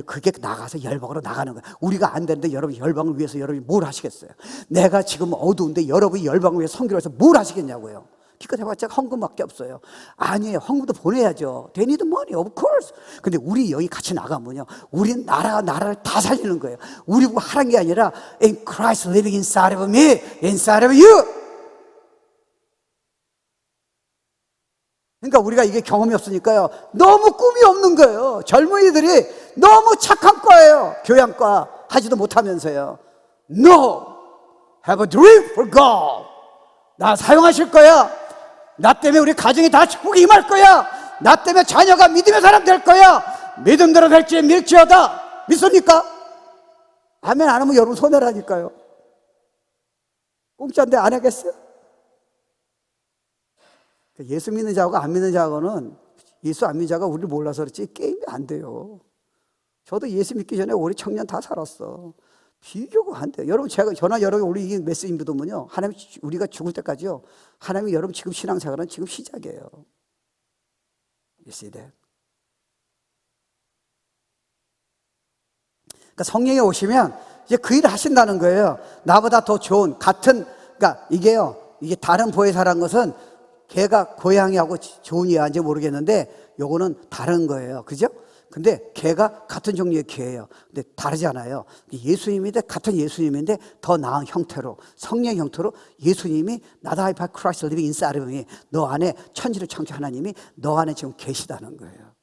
그게 나가서 열방으로 나가는 거예요. 우리가 안 되는데 여러분 열방을 위해서 여러분이 뭘 하시겠어요? 내가 지금 어두운데 여러분이 열방을 위해서 선교를 해서 뭘 하시겠냐고요? 기껏 해봤자 헌금밖에 없어요. 아니에요. 헌금도 보내야죠. They need money, of course. 근데 우리 여기 같이 나가면요, 우리는 나라를 다 살리는 거예요. 우리 보고 하란 게 아니라 In Christ living inside of me, inside of you. 그러니까 우리가 이게 경험이 없으니까요, 너무 꿈이 없는 거예요. 젊은이들이 너무 착한 과예요. 교양과 하지도 못하면서요. No, have a dream for God. 나 사용하실 거야. 나 때문에 우리 가정이 다 축복이 임할 거야. 나 때문에 자녀가 믿음의 사람 될 거야. 믿음대로 될지 밀지어다. 믿습니까? 아멘 안 하면 여러분 손해라니까요. 공짜인데 안 하겠어요? 예수 믿는 자하고 안 믿는 자하고는, 예수 안 믿는 자가 우리를 몰라서 그렇지 게임이 안 돼요. 저도 예수 믿기 전에 우리 청년 다 살았어. 비교가 안 돼요. 여러분, 저나 여러분, 우리 이 메시지 믿으면요, 하나님, 우리가 죽을 때까지요, 하나님이 여러분 지금 신앙생활은 지금 시작이에요. You see that? 그러니까 성령이 오시면 이제 그 일을 하신다는 거예요. 나보다 더 좋은, 같은, 그러니까 이게 다른 보혜사라는 것은 걔가 고양이하고 좋은 이야기인지 모르겠는데, 요거는 다른 거예요. 그죠? 근데 걔가 같은 종류의 개예요. 근데 다르잖아요. 예수님인데, 같은 예수님인데 더 나은 형태로, 성령 형태로 예수님이 나다 하이파 크라이스트 리빙 인사이드 미, 너 안에 천지를 창조 하나님이 너 안에 지금 계시다는 거예요.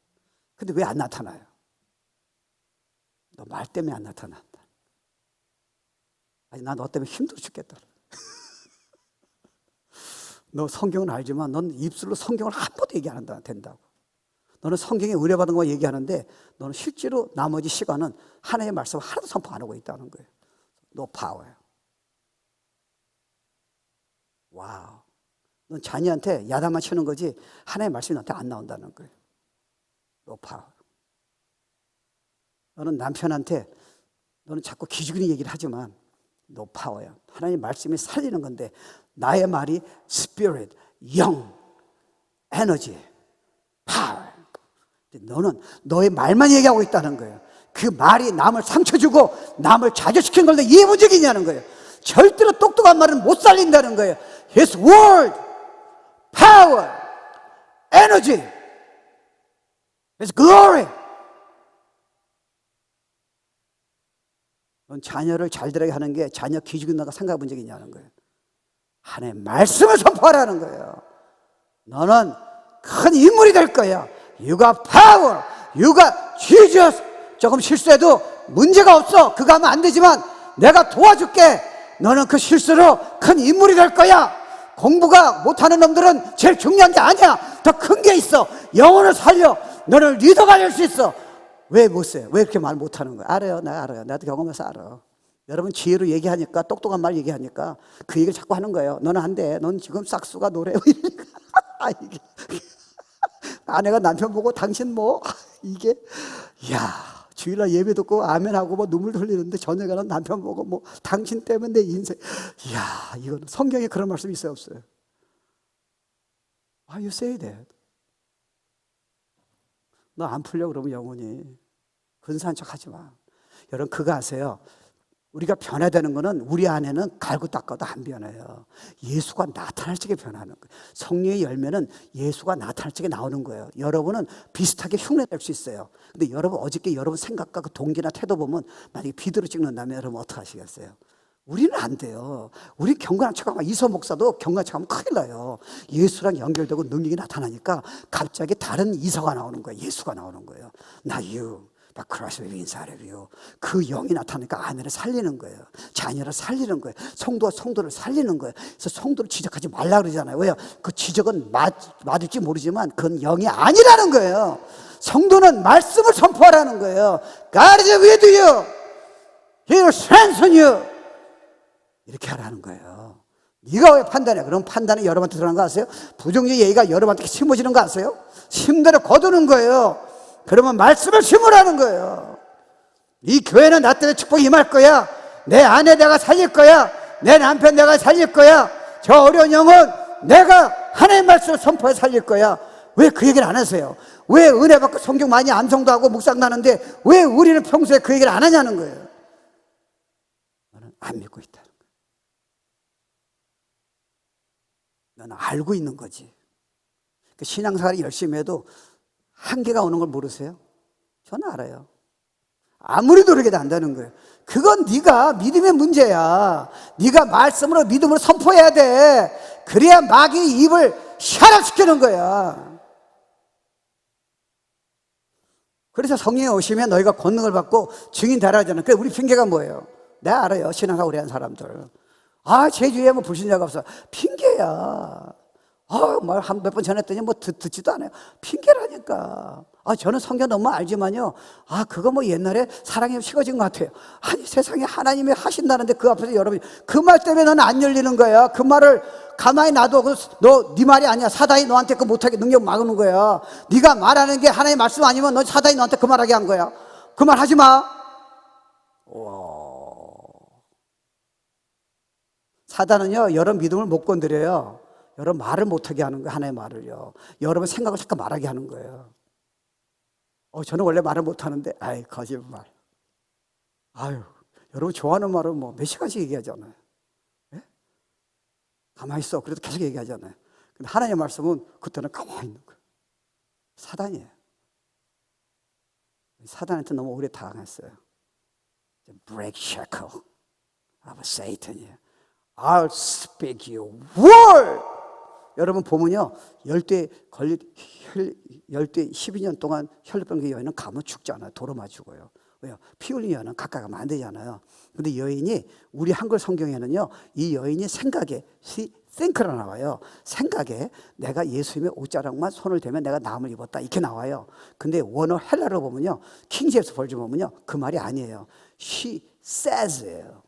근데 왜 안 나타나요? 너 말 때문에 안 나타난다. 아니, 나 너 때문에 힘들어 죽겠다. 너 성경은 알지만 넌 입술로 성경을 한 번도 얘기 안 한다 된다고. 너는 성경에 의뢰받은 거 얘기하는데 너는 실제로 나머지 시간은 하나님의 말씀을 하나도 선포 안 하고 있다는 거예요. 너 파워야. 와우. 넌 자녀한테 야단만 치는 거지 하나님의 말씀이 너한테 안 나온다는 거예요. 너 파워. 너는 남편한테 너는 자꾸 기죽이는 얘기를 하지만 너 파워야. 하나님의 말씀이 살리는 건데 나의 말이 spirit, 영, 에너지, 파워. 너는 너의 말만 얘기하고 있다는 거예요. 그 말이 남을 상처 주고 남을 좌절시키는 건데 이해 문제겠냐는 거예요. 절대로 똑똑한 말은 못 살린다는 거예요. His word, power, energy, His glory. 넌 자녀를 잘 되게 하는 게 자녀 기죽인다가 생각해 본 적이 있냐는 거예요. 하나님의 말씀을 선포하라는 거예요. 너는 큰 인물이 될 거야. You got power, you got Jesus. 조금 실수해도 문제가 없어. 그거 하면 안 되지만 내가 도와줄게. 너는 그 실수로 큰 인물이 될 거야. 공부가 못하는 놈들은 제일 중요한 게 아니야. 더 큰 게 있어. 영혼을 살려. 너를 리더가 될 수 있어. 왜 못 써요? 왜 이렇게 말 못하는 거야? 알아요. 나 알아요. 나도 경험해서 알아. 여러분 지혜로 얘기하니까, 똑똑한 말 얘기하니까 그 얘기를 자꾸 하는 거예요. 너는 안 돼. 넌 지금 싹수가 노래. 이게 아내가 남편 보고 당신 뭐 이게 야 주일날 예배 듣고 아멘하고 뭐 눈물 흘리는데 저녁에는 남편 보고 뭐 당신 때문에 내 인생. 야 이건 성경에 그런 말씀 있어요 없어요? Why you say that? 너 안 풀려 그러면 영혼이 근사한 척 하지 마. 여러분 그거 아세요? 우리가 변화되는 거는 우리 안에는 갈고 닦아도 안 변해요. 예수가 나타날 적에 변하는 거예요. 성령의 열매는 예수가 나타날 적에 나오는 거예요. 여러분은 비슷하게 흉내낼 수 있어요. 근데 여러분 어저께 여러분 생각과 그 동기나 태도 보면 만약에 비디오로 찍는다면 여러분 어떻게 하시겠어요? 우리는 안 돼요. 우리 경건한 척하면 이서 목사도 경건한 척하면 큰일 나요. 예수랑 연결되고 능력이 나타나니까 갑자기 다른 이서가 나오는 거예요. 예수가 나오는 거예요. 나 you. 그 영이 나타나니까 아내를 살리는 거예요. 자녀를 살리는 거예요. 성도가 성도를 살리는 거예요. 그래서 성도를 지적하지 말라 그러잖아요. 왜요? 그 지적은 맞을지 모르지만 그건 영이 아니라는 거예요. 성도는 말씀을 선포하라는 거예요. God is with you. He will strengthen you. 이렇게 하라는 거예요. 네가 왜 판단해? 그럼 판단이 여러분한테 들어가는 거 아세요? 부정적 얘기가 여러분한테 심어지는 거 아세요? 심대로 거두는 거예요. 그러면 말씀을 심으라는 거예요. 이 교회는 나 때문에 축복이 임할 거야. 내 아내 내가 살릴 거야. 내 남편 내가 살릴 거야. 저 어려운 영혼 내가 하나님의 말씀을 선포해 살릴 거야. 왜 그 얘기를 안 하세요? 왜 은혜 받고 성경 많이 암송도 하고 묵상도 하는데 왜 우리는 평소에 그 얘기를 안 하냐는 거예요. 너는 안 믿고 있다는 거예요. 너는 알고 있는 거지. 신앙생활을 열심히 해도 한계가 오는 걸 모르세요? 저는 알아요. 아무리 노력해도 안다는 거예요. 그건 네가 믿음의 문제야. 네가 말씀으로 믿음으로 선포해야 돼. 그래야 마귀의 입을 샤락시키는 거야. 그래서 성령이 오시면 너희가 권능을 받고 증인 되라 하잖아요. 그래 우리 핑계가 뭐예요? 내가 알아요. 신앙하고 오래 한 사람들. 아 제주에 뭐 불신자가 없어. 핑계야. 말 한 몇 번 전했더니 뭐 듣지도 않아요. 핑계라니까. 저는 성경 너무 알지만요. 그거 뭐 옛날에 사랑이 식어진 것 같아요. 아니, 세상에 하나님이 하신다는데 그 앞에서 여러분이 그 말 때문에 너는 안 열리는 거야. 그 말을 가만히 놔둬. 네 말이 아니야. 사단이 너한테 그 못하게 능력 막는 거야. 네가 말하는 게 하나님의 말씀 아니면 너 사단이 너한테 그 말하게 한 거야. 그 말 하지 마. 사단은요, 여러분 믿음을 못 건드려요. 여러분 말을 못하게 하는 거예요. 하나의 말을요. 여러분 생각을 잠깐 말하게 하는 거예요. 저는 원래 말을 못하는데, 거짓말. 여러분 좋아하는 말은 뭐 몇 시간씩 얘기하잖아요. 예? 가만히 있어. 그래도 계속 얘기하잖아요. 근데 하나님의 말씀은 그때는 가만히 있는 거예요. 사단이에요. 사단한테 너무 오래 당했어요. Break shackle of Satan이에요. I'll speak your word. 여러분 보면요, 열대 12년 동안 혈루병기 여인은 가면 죽지 않아요. 도로 맞추고요. 왜요? 피 흘린 여인은 가까이 가면 안 되잖아요. 근데 여인이, 우리 한글 성경에는요, 이 여인이 생각에, think라 나와요. 생각에 내가 예수님의 옷자락만 손을 대면 내가 나음을 입었다, 이렇게 나와요. 근데 원어 헬라로 보면요, 킹제임스 버전 보면요, 그 말이 아니에요. She says예요.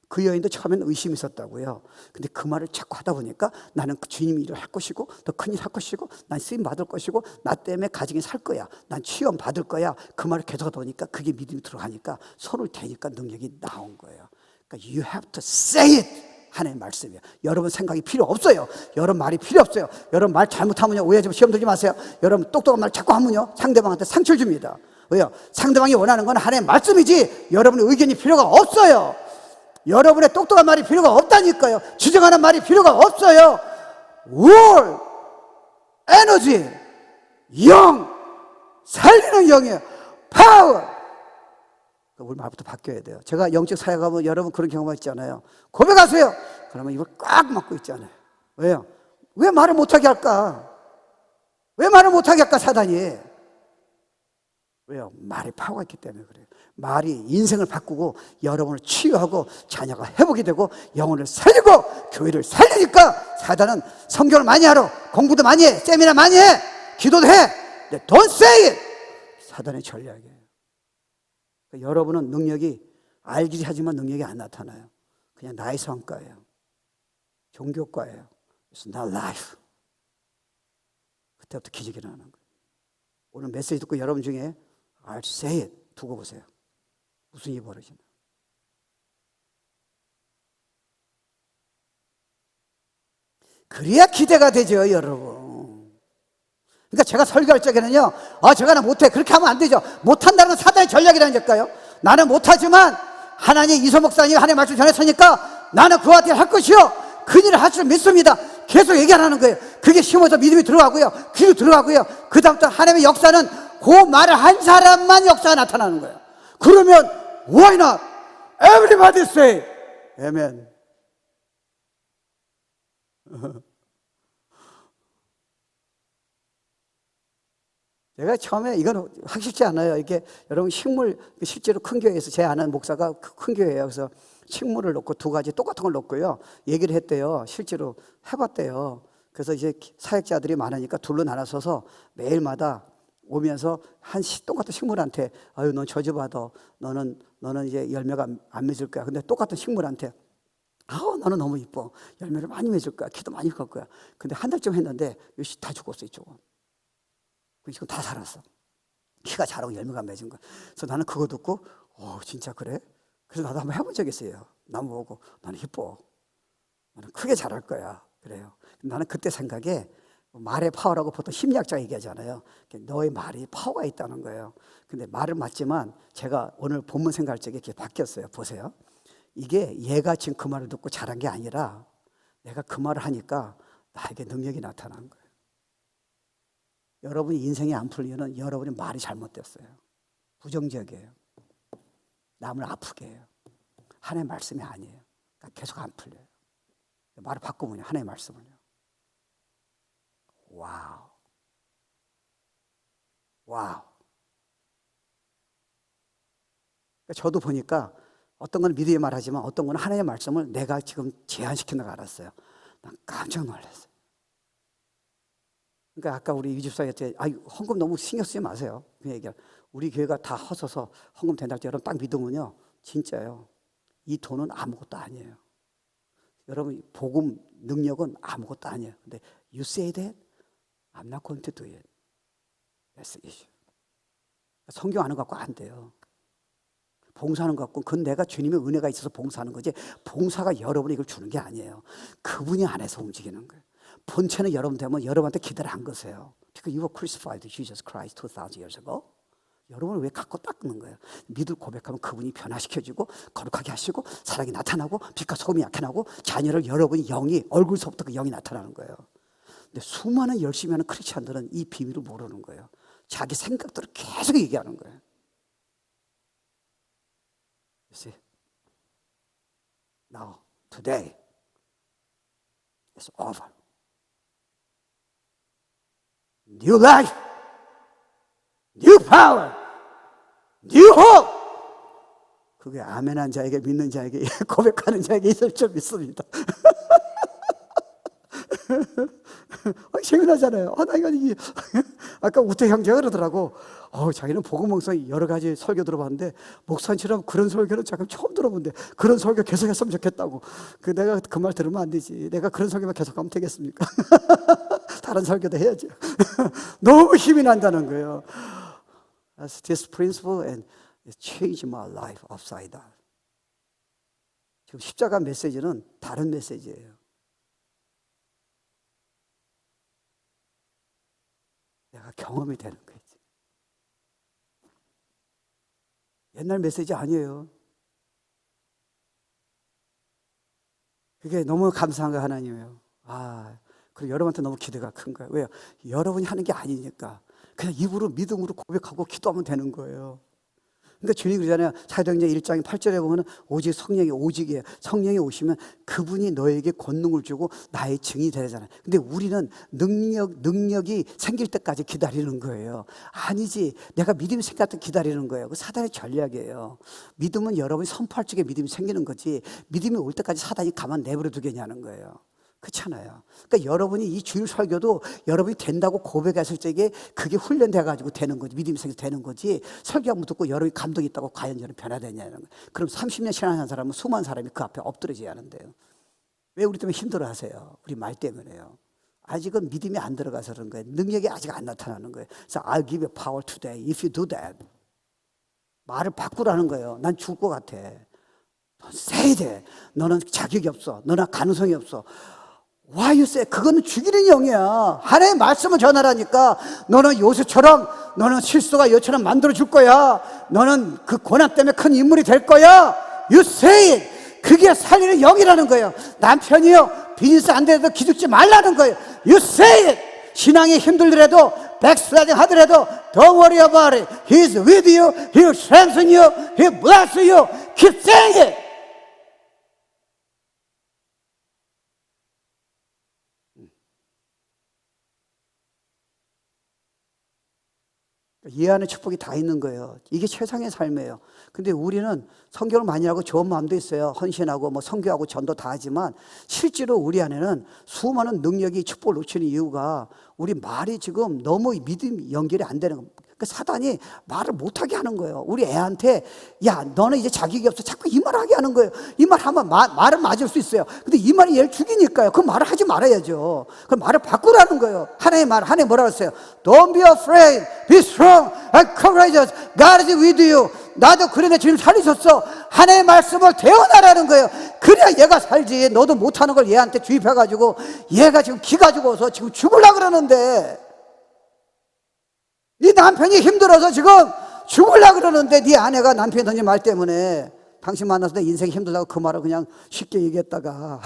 그 여인도 처음에는 의심이 있었다고요. 근데 그 말을 자꾸 하다 보니까 나는 그 주님이 일을 할 것이고 더 큰 일 할 것이고 난 쓰임 받을 것이고 나 때문에 가정이 살 거야. 난 취업 받을 거야. 그 말을 계속 하다 보니까 그게 믿음이 들어가니까 손을 대니까 능력이 나온 거예요. 그러니까 you have to say it. 하나님의 말씀이에요. 여러분 생각이 필요 없어요. 여러분 말이 필요 없어요. 여러분 말 잘못하면요, 오해하지 마. 시험 들지 마세요. 여러분 똑똑한 말 자꾸 하면요, 상대방한테 상처를 줍니다. 왜요? 상대방이 원하는 건 하나님의 말씀이지 여러분의 의견이 필요가 없어요. 여러분의 똑똑한 말이 필요가 없다니까요. 주장하는 말이 필요가 없어요. 월, 에너지, 영, 살리는 영이에요. 파워. 우리 말부터 바뀌어야 돼요. 제가 영적 사회 가면 여러분 그런 경우가 있잖아요. 고백하세요. 그러면 입을 꽉 막고 있잖아요. 왜요? 왜 말을 못하게 할까? 왜 말을 못하게 할까, 사단이? 왜요? 말이 파워가 있기 때문에 그래요. 말이 인생을 바꾸고 여러분을 치유하고 자녀가 회복이 되고 영혼을 살리고 교회를 살리니까 사단은 성경을 많이 하러 공부도 많이 해, 세미나 많이 해, 기도도 해. 근데 don't say it. 사단의 전략이에요. 그러니까 여러분은 능력이 알기지 하지만 능력이 안 나타나요. 그냥 나의 성과예요. 종교과예요. It's not life. 그때부터 기적이 일어나는 거예요. 오늘 메시지 듣고 여러분 중에 I'll say it 두고 보세요. 무슨 일이 벌어지나. 그래야 기대가 되죠, 여러분. 그러니까 제가 설교할 적에는요, 제가 나 못해. 그렇게 하면 안 되죠. 못한다는 건 사단의 전략이라니까요. 나는 못하지만 하나님, 이소 목사님이 하나님 말씀 전했으니까 나는 그와 같이 할 것이요, 그 일을 할 줄 믿습니다. 계속 얘기하는 거예요. 그게 심어서 믿음이 들어가고요, 귀로 들어가고요. 그 다음부터 하나님의 역사는 그 말을 한 사람만 역사가 나타나는 거예요. 그러면 why not? Everybody say amen. 제가 처음에 이건 하기 쉽지 않아요. 이게 여러분 식물, 실제로 큰 교회에서 제 아는 목사가 큰 교회예요. 그래서 식물을 넣고 두 가지 똑같은 걸 넣고요, 얘기를 했대요. 실제로 해봤대요. 그래서 이제 사역자들이 많으니까 둘로 나눠서서 매일마다 오면서 똑같은 식물한테 넌 저주받아, 너는 이제 열매가 안 맺을 거야. 근데 똑같은 식물한테 너는 너무 이뻐, 열매를 많이 맺을 거야, 키도 많이 클 거야. 근데 한 달쯤 했는데 다 죽었어, 이쪽은. 지금 다 살았어. 키가 자라고 열매가 맺은 거야. 그래서 나는 그거 듣고 진짜 그래? 그래서 나도 한번 해본 적이 있어요. 나무 보고 나는 이뻐, 나는 크게 자랄 거야. 그래요. 나는 그때 생각에 말의 파워라고 보통 심리학자가 얘기하잖아요. 너의 말이 파워가 있다는 거예요. 근데 말은 맞지만 제가 오늘 본문 생각할 적에 이렇게 바뀌었어요. 보세요. 이게 얘가 지금 그 말을 듣고 자란 게 아니라 내가 그 말을 하니까 나에게 능력이 나타난 거예요. 여러분이 인생이 안 풀리면 여러분이 말이 잘못됐어요. 부정적이에요. 남을 아프게 해요. 하나님의 말씀이 아니에요. 그러니까 계속 안 풀려요. 말을 바꾸면요, 하나님의 말씀을요. 와우. 그러니까 저도 보니까 어떤 건 믿음의 말하지만 어떤 건 하나님의 말씀을 내가 지금 제한시킨다고 알았어요. 난 깜짝 놀랐어요. 그러니까 아까 우리 이집사한테 헌금 너무 신경 쓰지 마세요. 그냥 얘기해. 우리 교회가 다 헛어서 헌금 된다 할 때 여러분 딱 믿으면요, 진짜요. 이 돈은 아무것도 아니에요. 여러분 복음 능력은 아무것도 아니에요. 근데 you say that, I'm not going to do it. That's the issue. 성경 아는 것 갖고 안 돼요. 봉사하는 것 같고 그건 내가 주님의 은혜가 있어서 봉사하는 거지 봉사가 여러분이 이걸 주는 게 아니에요. 그분이 안에서 움직이는 거예요. 본체는 여러분 되면 여러분한테 기대를 한 거세요. Because you were crucified to Jesus Christ 2,000 years ago. 여러분을 왜 갖고 닦는 거예요? 믿을 고백하면 그분이 변화시켜주고 거룩하게 하시고 사랑이 나타나고 빛과 소금이 나타나고 자녀를 여러분이 영이 얼굴서부터 그 영이 나타나는 거예요. 근데 수많은 열심히 하는 크리스찬들은 이 비밀을 모르는 거예요. 자기 생각대로 계속 얘기하는 거예요. You see? Now, today, it's over. New life, new power, new hope. 그게 아멘한 자에게 믿는 자에게 고백하는 자에게 있을 줄 믿습니다. 재미나잖아요. 나 이거 아까 우태 형제가 그러더라고. 자기는 복음방송 여러 가지 설교 들어봤는데 목사님처럼 그런 설교는 잠깐 처음 들어본데 그런 설교 계속 했으면 좋겠다고. 내가 그 말 들으면 안 되지. 내가 그런 설교만 계속하면 되겠습니까? 다른 설교도 해야죠. 너무 힘이 난다는 거예요. This principle and it changed my life upside down. 지금 십자가 메시지는 다른 메시지예요. 내가 경험이 되는 거지. 옛날 메시지 아니에요. 그게 너무 감사한 거 하나님이에요. 그리고 여러분한테 너무 기대가 큰 거예요. 왜요? 여러분이 하는 게 아니니까. 그냥 입으로 믿음으로 고백하고 기도하면 되는 거예요. 그러니까 주님이 그러잖아요. 사도행전 1장 8절에 보면 오직 성령이 오직이에요. 성령이 오시면 그분이 너에게 권능을 주고 나의 증인이 되잖아요. 근데 우리는 능력이 생길 때까지 기다리는 거예요. 아니지. 내가 믿음이 생길 때 기다리는 거예요. 그 사단의 전략이에요. 믿음은 여러분이 선포할 적에 믿음이 생기는 거지 믿음이 올 때까지 사단이 가만 내버려 두겠냐는 거예요. 그렇잖아요. 그러니까 여러분이 이 주일 설교도 여러분이 된다고 고백했을 적에 그게 훈련돼가지고 되는 거지. 믿음이 생겨서 되는 거지. 설교 한번 듣고 여러분이 감동이 있다고 과연 저는 변화되냐는 거예요. 그럼 30년 신앙한 사람은 수많은 사람이 그 앞에 엎드러지지 않은데요. 왜 우리 때문에 힘들어 하세요? 우리 말 때문에요. 아직은 믿음이 안 들어가서 그런 거예요. 능력이 아직 안 나타나는 거예요. 그래서 I'll give you power today if you do that. 말을 바꾸라는 거예요. 난 죽을 것 같아. 넌 say that. 너는 자격이 없어. 너는 가능성이 없어. Why you say? 그거는 죽이는 영이야. 하나님의 말씀을 전하라니까. 너는 요셉처럼 너는 실수가 여처럼 만들어 줄 거야. 너는 그 고난 때문에 큰 인물이 될 거야. You say it. 그게 살리는 영이라는 거예요. 남편이요 비즈니스 안 되도 기죽지 말라는 거예요. You say it. 신앙이 힘들더라도 백슬라이딩 하더라도 Don't worry about it. He's with you. He'll strengthen you. He'll bless you. Keep saying it. 이해하는 축복이 다 있는 거예요. 이게 최상의 삶이에요. 근데 우리는 성경을 많이 하고 좋은 마음도 있어요. 헌신하고 뭐 선교하고 전도 다 하지만 실제로 우리 안에는 수많은 능력이 축복을 놓치는 이유가 우리 말이 지금 너무 믿음 연결이 안 되는 겁니다. 그러니까 사단이 말을 못하게 하는 거예요. 우리 애한테 야 너는 이제 자격이 없어. 자꾸 이 말을 하게 하는 거예요. 이 말 하면 말은 맞을 수 있어요. 근데 이 말이 얘를 죽이니까요. 그 말을 하지 말아야죠. 그 말을 바꾸라는 거예요. 하나님의 말, 하나님 뭐라고 했어요? Don't be afraid, be strong and courageous. God is with you. 나도 그래 주님 살리셨어. 하나님의 말씀을 대언하라는 거예요. 그래야 얘가 살지. 너도 못하는 걸 얘한테 주입해가지고 얘가 지금 기가 죽어서 지금 죽으려고 그러는데 네 남편이 힘들어서 지금 죽으려고 그러는데 네 아내가 남편이 던진 말 때문에 당신 만나서 내 인생이 힘들다고 그 말을 그냥 쉽게 얘기했다가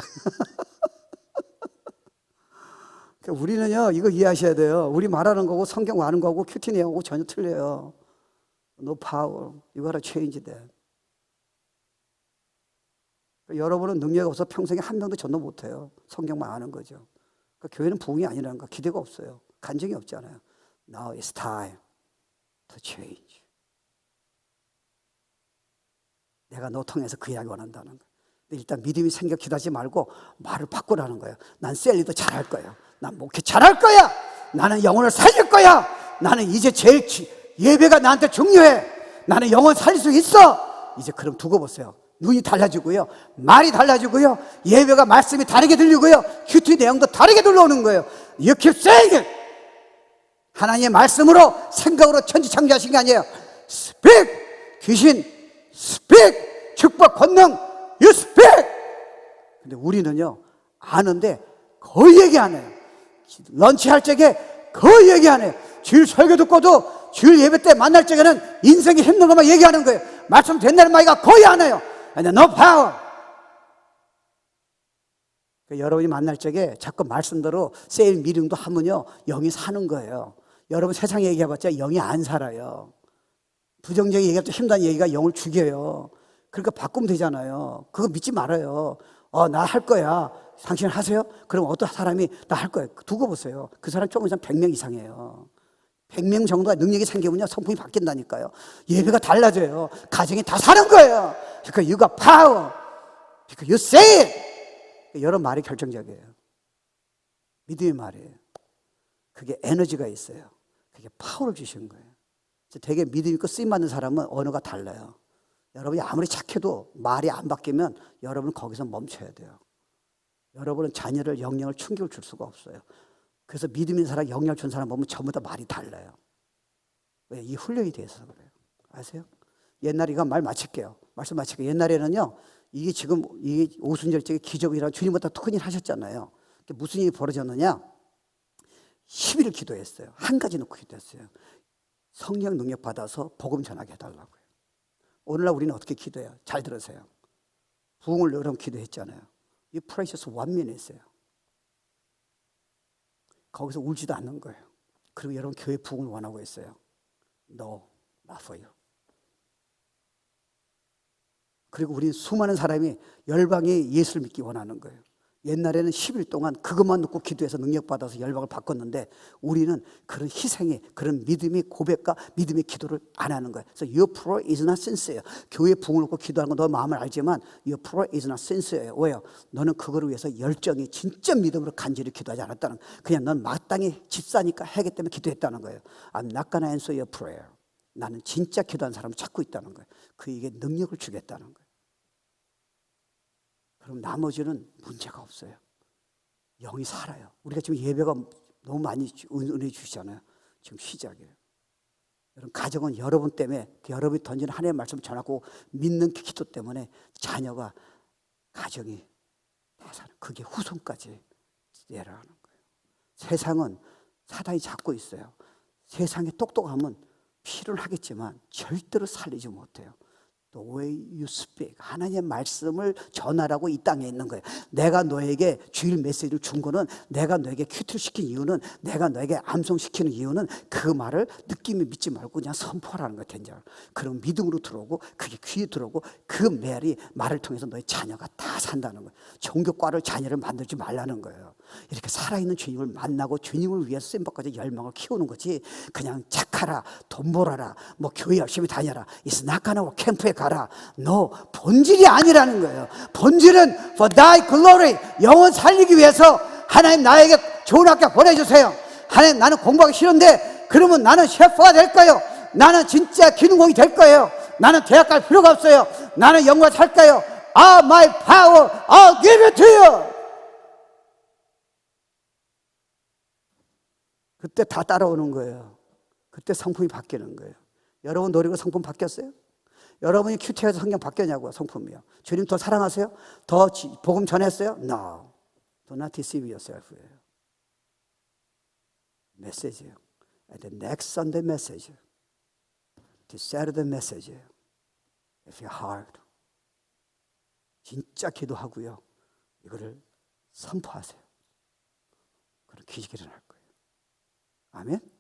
우리는요 이거 이해하셔야 돼요. 우리 말하는 거고 성경 아는 거고 큐티 내용하고 전혀 틀려요. No power. You gotta change that. 여러분은 능력이 없어서 평생에 한 명도 전도 못해요. 성경만 아는 거죠. 그러니까 교회는 부흥이 아니라는 거 기대가 없어요. 간증이 없잖아요. Now it's time to change. 내가 너 통해서 그 이야기 원한다는 거예요. 일단 믿음이 생겨 기다리지 말고 말을 바꾸라는 거예요. 난 셀리도 잘할 거야. 난 목회 잘할 거야. 나는 영혼을 살릴 거야. 나는 이제 제일 예배가 나한테 중요해. 나는 영혼 살릴 수 있어. 이제 그럼 두고 보세요. 눈이 달라지고요, 말이 달라지고요, 예배가 말씀이 다르게 들리고요, 큐티 내용도 다르게 들려오는 거예요. You keep saying it. 하나님의 말씀으로, 생각으로 천지창조하신 게 아니에요. Speak. 귀신 Speak. 축복 권능 You speak. 근데 우리는요, 아는데 거의 얘기 안 해요. 런치할 적에 거의 얘기 안 해요. 주일 설교 듣고도 주일 예배 때 만날 적에는 인생이 힘든 것만 얘기하는 거예요. 말씀 된다는 말이가 거의 안 해요. And no power. 그러니까 여러분이 만날 적에 자꾸 말씀대로 세일 미팅도 하면요, 영이 사는 거예요. 여러분 세상 얘기해봤자 영이 안 살아요. 부정적인 얘기할 때 힘든 얘기가 영을 죽여요. 그러니까 바꾸면 되잖아요. 그거 믿지 말아요. 나 할 거야. 당신 하세요? 그럼 어떤 사람이 나 할 거야. 두고 보세요. 그 사람 조금 이상 100명 이상이에요. 100명 정도가 능력이 생기면요, 성품이 바뀐다니까요. 예배가 달라져요. 가정이 다 사는 거예요. 그러니까 you got power. 그러니까 you say it. 여러 말이 결정적이에요. 믿음의 말이에요. 그게 에너지가 있어요. 그게 파워를 주시는 거예요. 되게 믿음 있고 쓰임받는 사람은 언어가 달라요. 여러분이 아무리 착해도 말이 안 바뀌면 여러분은 거기서 멈춰야 돼요. 여러분은 자녀를 영향을 충격을 줄 수가 없어요. 그래서 믿음 있는 사람, 영향을 준 사람 보면 전부 다 말이 달라요. 왜? 이 훈련이 돼 있어서 그래요. 아세요? 옛날에 이거 말 마칠게요. 말씀 마칠게요. 옛날에는요, 이게 지금 이 오순절적인 기적이라 주님보다 더 큰 일 하셨잖아요. 무슨 일이 벌어졌느냐? 10일을 기도했어요. 한 가지 놓고 기도했어요. 성령 능력 받아서 복음 전하게 해달라고요. 오늘날 우리는 어떻게 기도해요? 잘 들으세요. 부흥을 여러분 기도했잖아요. 이 프레셔스 원면에 있어요. 거기서 울지도 않는 거예요. 그리고 여러분 교회 부흥을 원하고 있어요. No, not for you. 그리고 우리 수많은 사람이 열방이 예수를 믿기 원하는 거예요. 옛날에는 10일 동안 그것만 놓고 기도해서 능력받아서 열방을 바꿨는데 우리는 그런 희생이, 그런 믿음의 고백과 믿음의 기도를 안 하는 거예요. 그래서 your prayer is not sincere. 교회 부흥을 놓고 기도하는 건 너 마음을 알지만 your prayer is not sincere. 왜요? 너는 그거를 위해서 열정이 진짜 믿음으로 간절히 기도하지 않았다는, 그냥 넌 마땅히 집사니까 해야기 때문에 기도했다는 거예요. I'm not gonna answer your prayer. 나는 진짜 기도하는 사람을 찾고 있다는 거예요. 그에게 능력을 주겠다는 거예요. 그럼 나머지는 문제가 없어요. 영이 살아요. 우리가 지금 예배가 너무 많이 은혜 주시잖아요. 지금 시작이에요. 여러분, 가정은 여러분 때문에, 여러분이 던지는 하나님의 말씀을 전하고 믿는 그 기도 때문에 자녀가, 가정이 다 사는, 그게 후손까지 내려가는 거예요. 세상은 사단이 잡고 있어요. 세상에 똑똑하면 필요는 하겠지만 절대로 살리지 못해요. The way you speak. 하나님의 말씀을 전하라고 이 땅에 있는 거예요. 내가 너에게 주일 메시지를 준 거는, 내가 너에게 큐티를 시킨 이유는, 내가 너에게 암송시키는 이유는 그 말을 느낌이 믿지 말고 그냥 선포하라는 거예요. 된장. 그럼 믿음으로 들어오고 그게 귀에 들어오고 그 말을 통해서 너의 자녀가 다 산다는 거예요. 종교과를 자녀를 만들지 말라는 거예요. 이렇게 살아있는 주님을 만나고 주님을 위해서 쓰임받고자 열망을 키우는 거지, 그냥 착하라, 돈 벌어라, 뭐 교회 열심히 다녀라, 이스나카나 캠프에 가라. 너 본질이 아니라는 거예요. 본질은 for thy glory, 영혼 살리기 위해서 하나님 나에게 좋은 학교 보내주세요. 하나님 나는 공부하기 싫은데 그러면 나는 셰프가 될 거예요. 나는 진짜 기능공이 될 거예요. 나는 대학 갈 필요가 없어요. 나는 영과 살 거예요. My power, I'll give it to you. 그때 다 따라오는 거예요. 그때 성품이 바뀌는 거예요. 여러분 노리고 성품 바뀌었어요? 여러분이 큐티에서 성경 바뀌었냐고요, 성품이요. 주님 더 사랑하세요? 더 복음 전했어요? No. Do not deceive yourself예요. 메시지예요. And the next Sunday message, the Saturday message, if your heart, 진짜 기도하고요, 이거를 선포하세요. 그럼 기적이 일어날 거예요. 아멘.